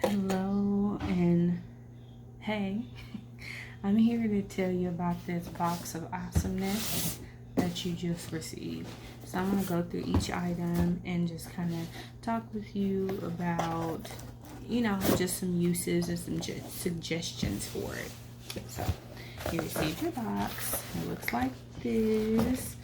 Hello and hey, I'm here to tell you about this box of awesomeness that you just received. So I'm going to go through each item and just kind of talk with you about, just some uses and some suggestions for it. So you received your box. It looks like this.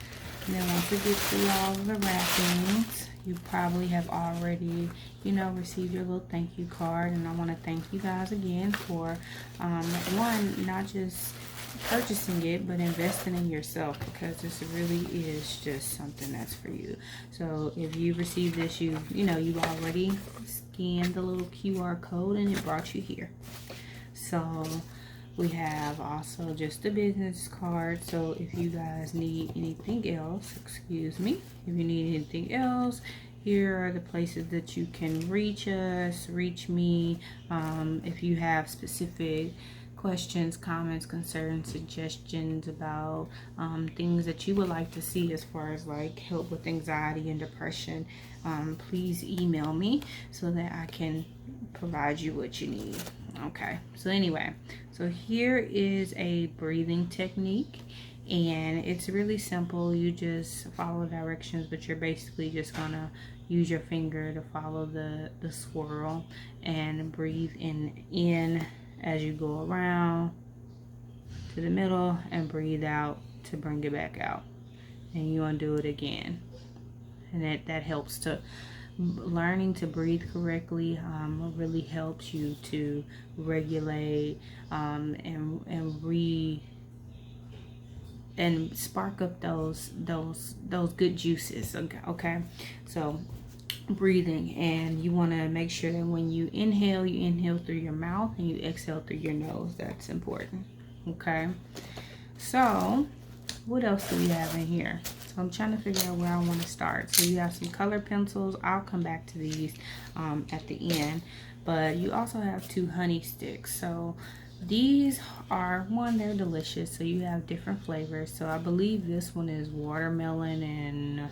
And then once we get through all of the wrappings, you probably have already, received your little thank you card. And I want to thank you guys again for, one, not just purchasing it, but investing in yourself, because this really is just something that's for you. So if you received this, you've already scanned the little QR code and it brought you here. So we have also just a business card. So if you guys need anything else, if you need anything else, here are the places that you can reach us, reach me. If you have specific questions, comments, concerns, suggestions about things that you would like to see as far as like help with anxiety and depression, please email me so that I can provide you what you need. Okay, so anyway, so here is a breathing technique, and it's really simple. You just follow directions, but you're basically just gonna use your finger to follow the swirl and breathe in as you go around to the middle, and breathe out to bring it back out, and you undo it again. And that helps to learning to breathe correctly. Really helps you to regulate and spark up those good juices. Okay, so breathing, and you want to make sure that when you inhale through your mouth and you exhale through your nose. That's important. Okay, so what else do we have in here? So I'm trying to figure out where I want to start. So you have some color pencils. I'll come back to these at the end. But you also have 2 honey sticks. So these are, they're delicious. So you have different flavors. So I believe this one is watermelon and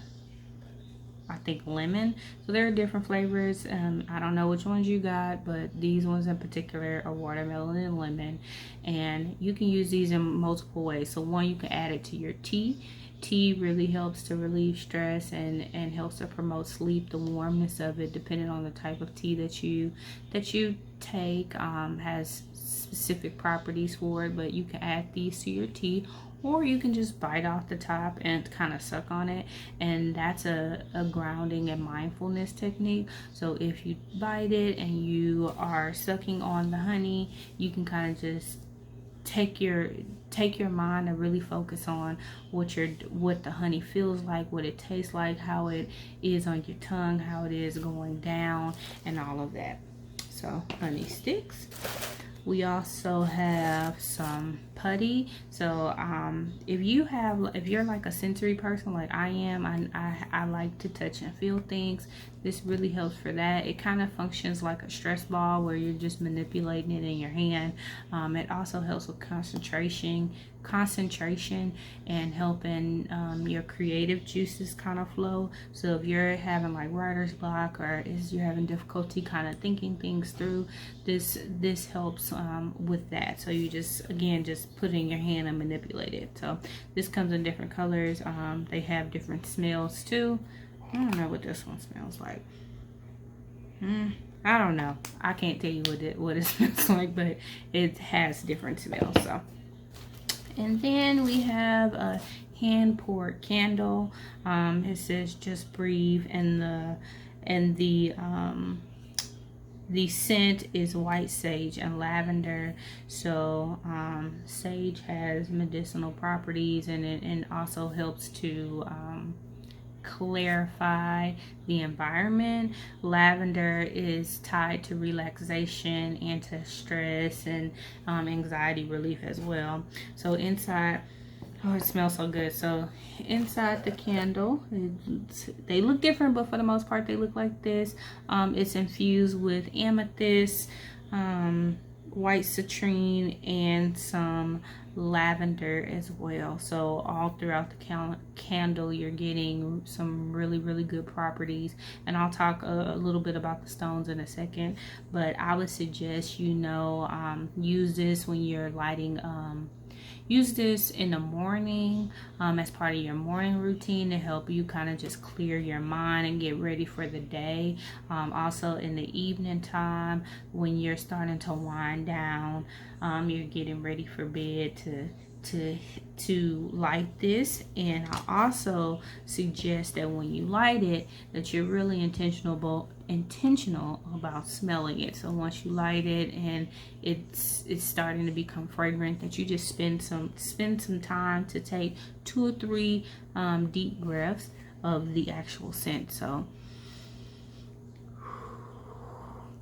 I think lemon. So there are different flavors. I don't know which ones you got, but these ones in particular are watermelon and lemon. And you can use these in multiple ways. So one, you can add it to your tea. Tea really helps to relieve stress and helps to promote sleep. The warmness of it, depending on the type of tea that you take, has specific properties for it. But you can add these to your tea, or you can just bite off the top and kind of suck on it, and that's a grounding and mindfulness technique. So if you bite it and you are sucking on the honey, you can kind of just take your mind and really focus on what the honey feels like, what it tastes like, how it is on your tongue, how it is going down, and all of that. So honey sticks. We also have some putty. So if you're like a sensory person like I am, I like to touch and feel things. This really helps for that. It kind of functions like a stress ball where you're just manipulating it in your hand. It also helps with concentration and helping your creative juices kind of flow. So if you're having like writer's block, or you're having difficulty kind of thinking things through, this helps with that. So you just put it in your hand and manipulate it. So this comes in different colors. They have different smells too. I don't know what this one smells like. I don't know. I can't tell you what it smells like, but it has different smells. So, and then we have a hand poured candle. It says just breathe, and the scent is white sage and lavender. So sage has medicinal properties, and it also helps to clarify the environment. Lavender is tied to relaxation, anti-stress, and anxiety relief as well. So inside, oh, it smells so good. So inside the candle, they look different, but for the most part they look like this. It's infused with amethyst, white citrine and some lavender as well. So all throughout the candle you're getting some really good properties, and I'll talk a little bit about the stones in a second. But I would suggest, you know, use this when you're lighting, use this in the morning as part of your morning routine to help you kind of just clear your mind and get ready for the day. Also in the evening time when you're starting to wind down, you're getting ready for bed, to light this. And I also suggest that when you light it, that you're really intentional about smelling it. So once you light it and it's starting to become fragrant, that you just spend some time to take 2 or 3 deep breaths of the actual scent.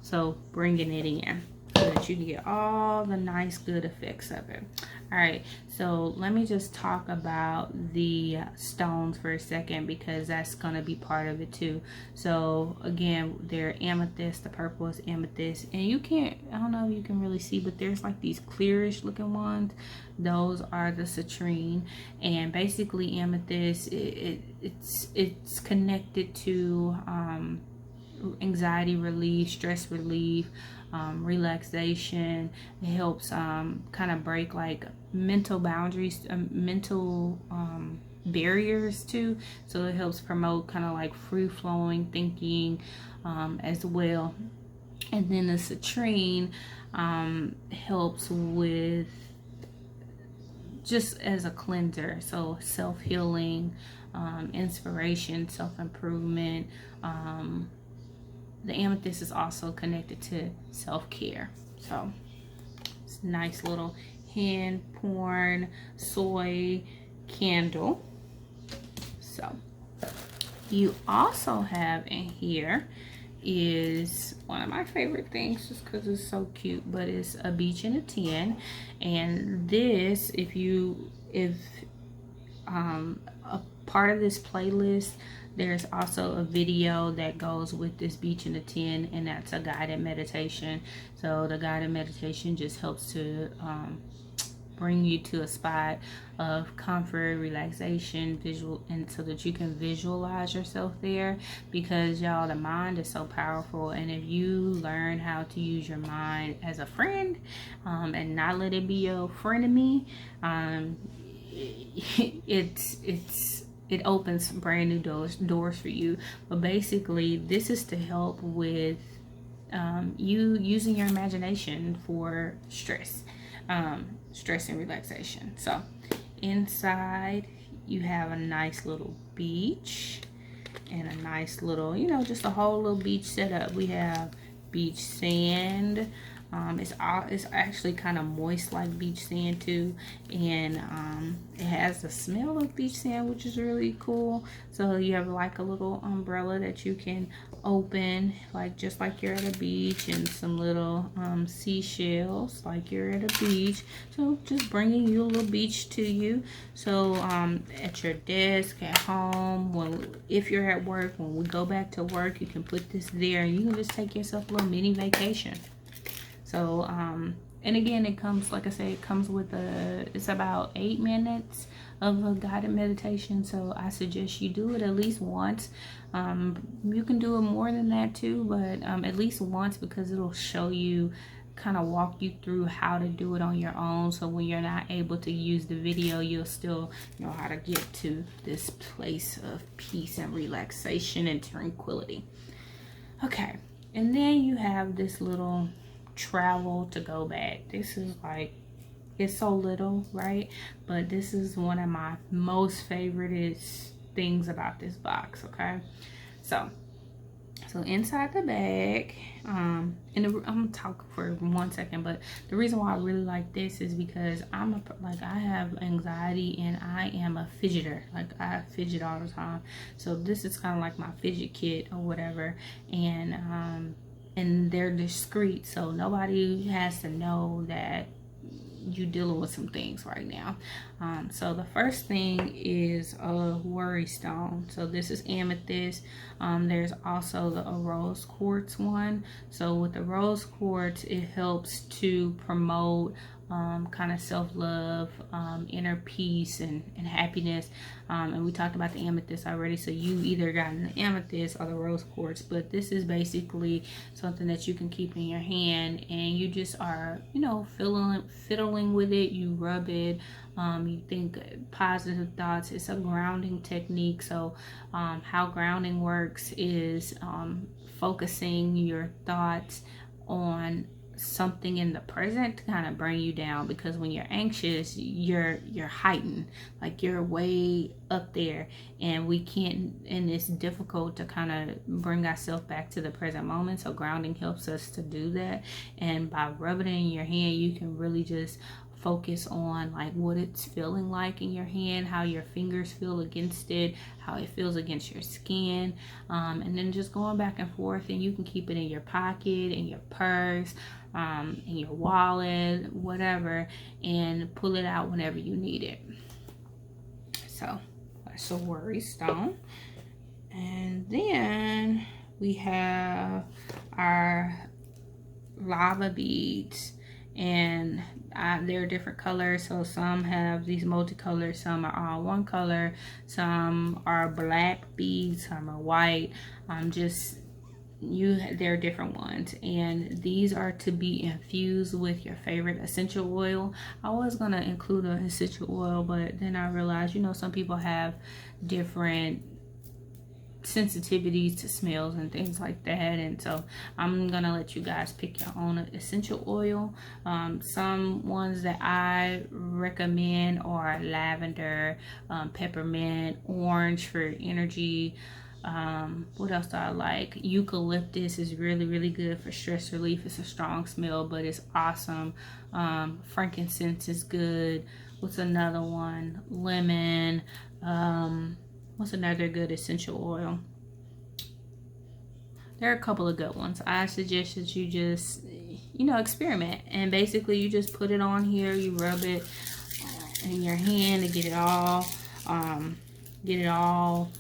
So bringing it in so that you can get all the nice good effects of it. All right, so let me just talk about the stones for a second, because that's going to be part of it too. So again, they're amethyst. The purple is amethyst, and you can't, I don't know if you can really see, but there's like these clearish looking ones. Those are the citrine. And basically amethyst, it's connected to anxiety relief, stress relief, relaxation. It helps kind of break like mental boundaries, mental barriers too. So it helps promote kind of like free-flowing thinking as well. And then the citrine helps with just as a cleanser, so self-healing, inspiration, self-improvement. The amethyst is also connected to self-care. So it's a nice little hand porn soy candle. So you also have in here is one of my favorite things, just because it's so cute, but it's a beach in a tin. And this, if a part of this playlist, there's also a video that goes with this beach in a tin, and that's a guided meditation. So the guided meditation just helps to bring you to a spot of comfort, relaxation, and so that you can visualize yourself there. Because y'all, the mind is so powerful, and if you learn how to use your mind as a friend and not let it be your frenemy, it opens brand new doors for you. But basically this is to help with you using your imagination for stress and relaxation. So inside you have a nice little beach and a nice little, you know, just a whole little beach setup. We have beach sand. It's actually kind of moist like beach sand too, and it has the smell of beach sand, which is really cool. So you have like a little umbrella that you can open, like just like you're at a beach, and some little seashells like you're at a beach. So just bringing you a little beach to you. So at your desk, at home, if you're at work, when we go back to work, you can put this there, and you can just take yourself a little mini vacation. So, and again, it comes, like I said, it comes with it's about 8 minutes of a guided meditation. So I suggest you do it at least once. You can do it more than that too, but at least once, because it'll show you, kind of walk you through how to do it on your own. So when you're not able to use the video, you'll still know how to get to this place of peace and relaxation and tranquility. Okay, and then you have this little travel to go bag. This is like, it's so little, right? But this is one of my most favorite things about this box. Okay, so inside the bag, and I'm gonna talk for 1 second, but the reason why I really like this is because I have anxiety, and I am a fidgeter. Like, I fidget all the time. So this is kind of like my fidget kit or whatever. And they're discreet, so nobody has to know that you dealing with some things right now. So the first thing is a worry stone. So this is amethyst. There's also the rose quartz one. So with the rose quartz, it helps to promote kind of self-love, inner peace and happiness. And we talked about the amethyst already, so you either got an amethyst or the rose quartz, but this is basically something that you can keep in your hand, and you just are, you know, fiddling with it. You rub it, you think positive thoughts. It's a grounding technique. So how grounding works is focusing your thoughts on something in the present to kind of bring you down, because when you're anxious, you're heightened, like you're way up there, and we can't, and it's difficult to kind of bring ourselves back to the present moment. So grounding helps us to do that, and by rubbing it in your hand, you can really just focus on like what it's feeling like in your hand, how your fingers feel against it, how it feels against your skin, and then just going back and forth. And you can keep it in your pocket, in your purse, in your wallet, whatever, and pull it out whenever you need it. So that's a worry stone. And then we have our lava beads, and they're different colors. So some have these multicolors, some are all one color, some are black beads, some are white. They're different ones, and these are to be infused with your favorite essential oil. I was gonna include an essential oil, but then I realized, you know, some people have different sensitivities to smells and things like that, and so I'm gonna let you guys pick your own essential oil. Some ones that I recommend are lavender, peppermint, orange for energy. What else do I like? Eucalyptus is really good for stress relief. It's a strong smell, but it's awesome. Frankincense is good. What's another one? Lemon. What's another good essential oil? There are a couple of good ones. I suggest that you just, you know, experiment, and basically you just put it on here, you rub it in your hand to get it all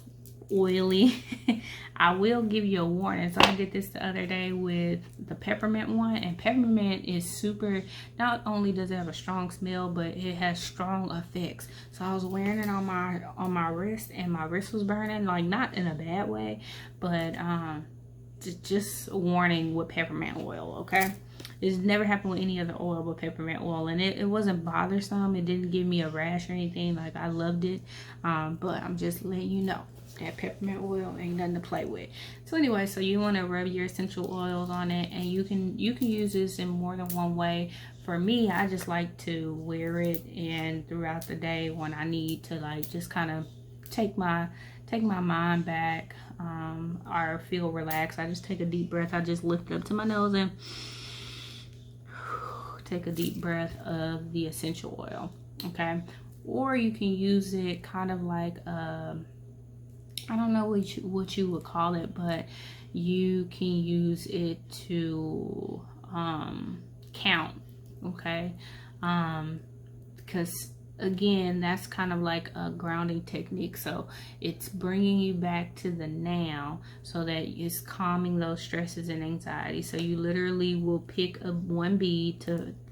oily. I will give you a warning. So I did this the other day with the peppermint one, and peppermint is super, not only does it have a strong smell, but it has strong effects. So I was wearing it on my wrist, and my wrist was burning, like not in a bad way, but just a warning with peppermint oil, okay? It's never happened with any other oil but peppermint oil, and it wasn't bothersome. It didn't give me a rash or anything. Like, I loved it, but I'm just letting you know that peppermint oil ain't nothing to play with. So anyway, so you want to rub your essential oils on it, and you can use this in more than one way. For me, I just like to wear it and throughout the day when I need to, like, just kind of take my mind back, or feel relaxed. I just take a deep breath. I just lift up to my nose and take a deep breath of the essential oil, okay? Or you can use it kind of like I don't know what you would call it, but you can use it to count, okay? Because again, that's kind of like a grounding technique. So it's bringing you back to the now, so that it's calming those stresses and anxiety. So you literally will pick one bead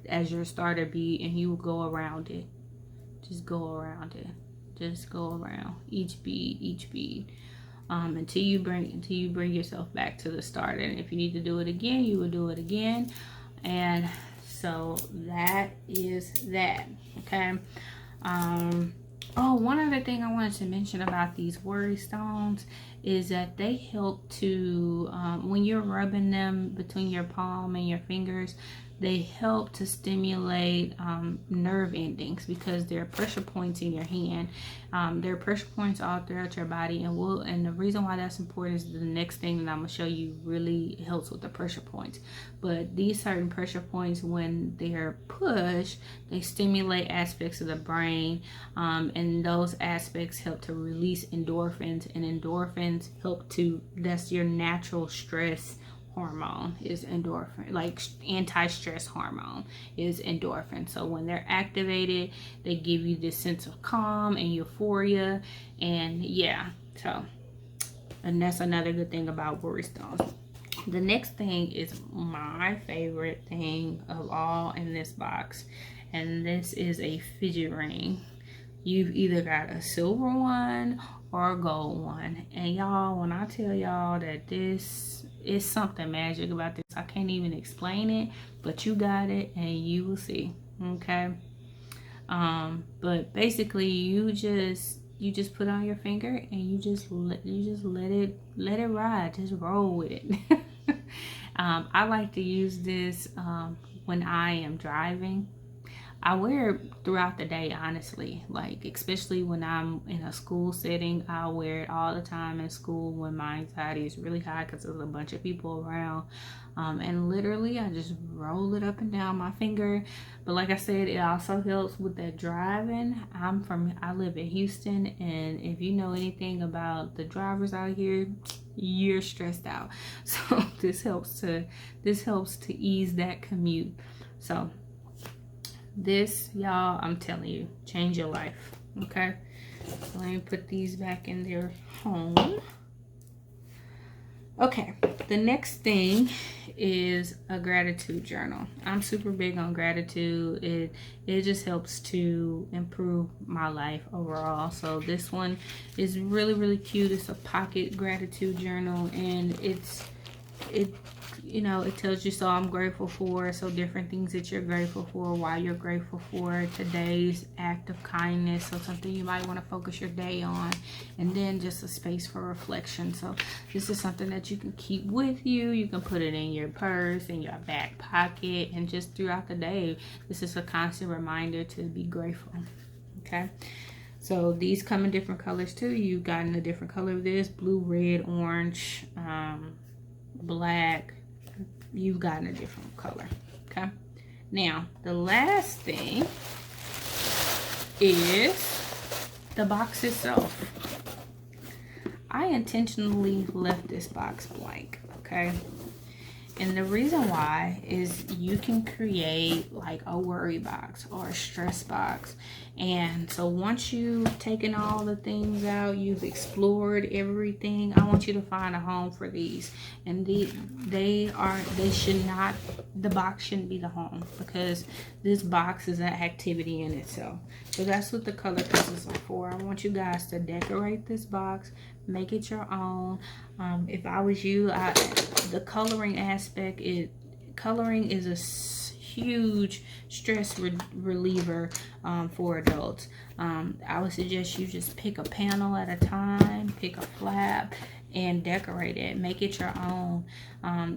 as your starter bead, and you will go around it. Just go around it. Just go around each bead, until you bring yourself back to the start. And if you need to do it again, you will do it again. And so that is that, okay? Oh, one other thing I wanted to mention about these worry stones is that they help to, when you're rubbing them between your palm and your fingers, they help to stimulate nerve endings, because there are pressure points in your hand. There are pressure points all throughout your body, and the reason why that's important is the next thing that I'm gonna show you really helps with the pressure points. But these certain pressure points, when they're pushed, they stimulate aspects of the brain, and those aspects help to release endorphins, and endorphins help to, that's your natural stress hormone is endorphin, like anti-stress hormone is endorphin. So when they're activated, they give you this sense of calm and euphoria, and yeah, so, and that's another good thing about worry stones. The next thing is my favorite thing of all in this box, and this is a fidget ring. You've either got a silver one or a gold one, and y'all, when I tell y'all that this is something magic about this, I can't even explain it, but you got it and you will see. Okay, but basically you just put on your finger and you just let it ride, just roll with it. I like to use this when I am driving. I wear it throughout the day, honestly, like especially when I'm in a school setting. I wear it all the time in school when my anxiety is really high because there's a bunch of people around, and literally I just roll it up and down my finger. But like I said, it also helps with that driving. I live in Houston, and if you know anything about the drivers out here, you're stressed out. So this helps to ease that commute. So this, y'all, I'm telling you, change your life. Okay, so let me put these back in their home. Okay, the next thing is a gratitude journal. I'm super big on gratitude. It just helps to improve my life overall. So this one is really, really cute. It's a pocket gratitude journal, and it you know, it tells you, so I'm grateful for, so different things that you're grateful for, why you're grateful for, today's act of kindness, so something you might want to focus your day on, and then just a space for reflection. So this is something that you can keep with you. You can put it in your purse, in your back pocket, and just throughout the day, this is a constant reminder to be grateful. Okay, so these come in different colors too. You've gotten a different color of this: blue, red, orange, black. You've gotten a different color. Okay, now the last thing is the box itself. I intentionally left this box blank. Okay, and the reason why is you can create like a worry box or a stress box. And so once you've taken all the things out, you've explored everything, I want you to find a home for these. And the box shouldn't be the home, because this box is an activity in itself. So that's what the color pieces are for. I want you guys to decorate this box, make it your own. If I was you, the coloring aspect, coloring is a huge stress reliever for adults. I would suggest you just pick a panel at a time, pick a flap, and decorate it. Make it your own.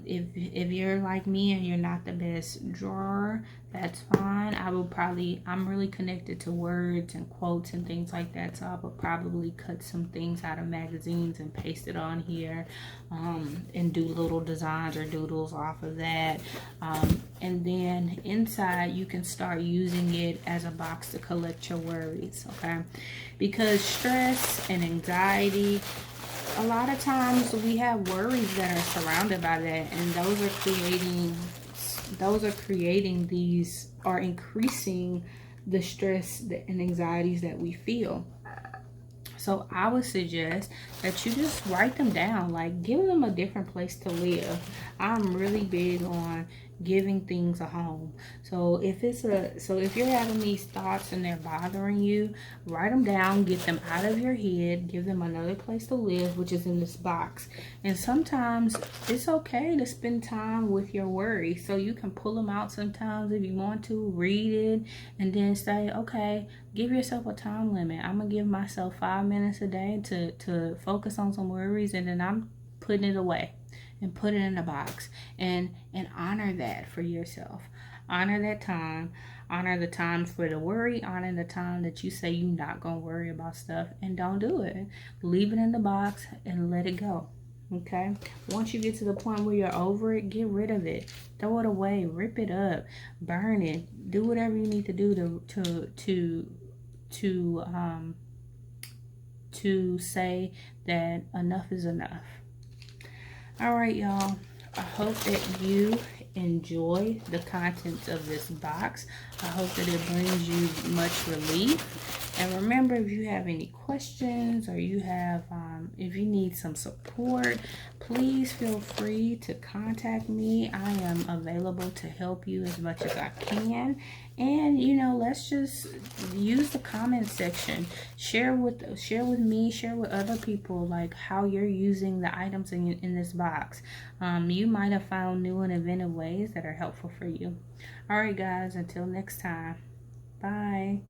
If you're like me and you're not the best drawer, that's fine. I'm really connected to words and quotes and things like that, so I would probably cut some things out of magazines and paste it on here, and do little designs or doodles off of that. And then inside you can start using it as a box to collect your worries. Okay, because stress and anxiety, a lot of times we have worries that are surrounded by that, and those are creating these, are increasing the stress and anxieties that we feel. So I would suggest that you just write them down, like give them a different place to live. I'm really big on giving things a home. So if you're having these thoughts and they're bothering you, write them down, get them out of your head, give them another place to live, which is in this box. And sometimes it's okay to spend time with your worries. So you can pull them out sometimes if you want to, read it, and then say, okay, give yourself a time limit. I'm gonna give myself 5 minutes a day to focus on some worries, and then I'm putting it away and put it in a box, and honor that for yourself. Honor that time. Honor the times for the worry. Honor the time that you say you're not gonna worry about stuff, and don't do it. Leave it in the box and let it go. Okay, once you get to the point where you're over it, get rid of it, throw it away, rip it up, burn it, do whatever you need to do to say that enough is enough. All right, y'all. I hope that you enjoy the contents of this box. I hope that it brings you much relief. And remember, if you have any questions, or you have if you need some support, please feel free to contact me. I am available to help you as much as I can. And you know, let's just use the comment section. Share with me, share with other people, like how you're using the items in this box. You might have found new and inventive ways that are helpful for you. All right, guys, until next time. Bye.